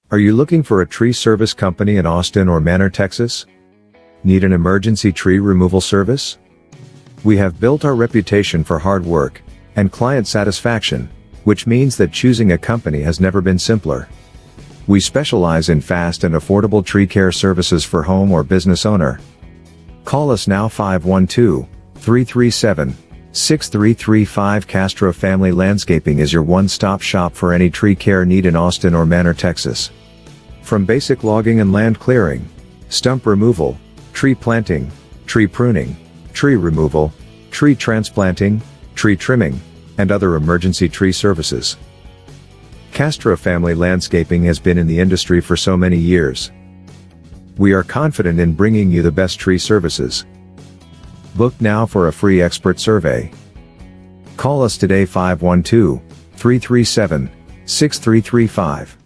Are you looking for a tree service company in Austin or Manor, Texas? Need an emergency tree removal service? We have built our reputation for hard work and client satisfaction, which means that choosing a company has never been simpler. We specialize in fast and affordable tree care services for home or business owner. Call us now. 512-337-6335. Castro Family Landscaping is your one-stop shop for any tree care need in Austin or Manor, Texas. From basic logging and land clearing, stump removal, tree planting, tree pruning, tree removal, tree transplanting, tree trimming, and other emergency tree services. Castro Family Landscaping has been in the industry for so many years. We are confident in bringing you the best tree services. Book now for a free expert survey. Call us today. 512-337-6335.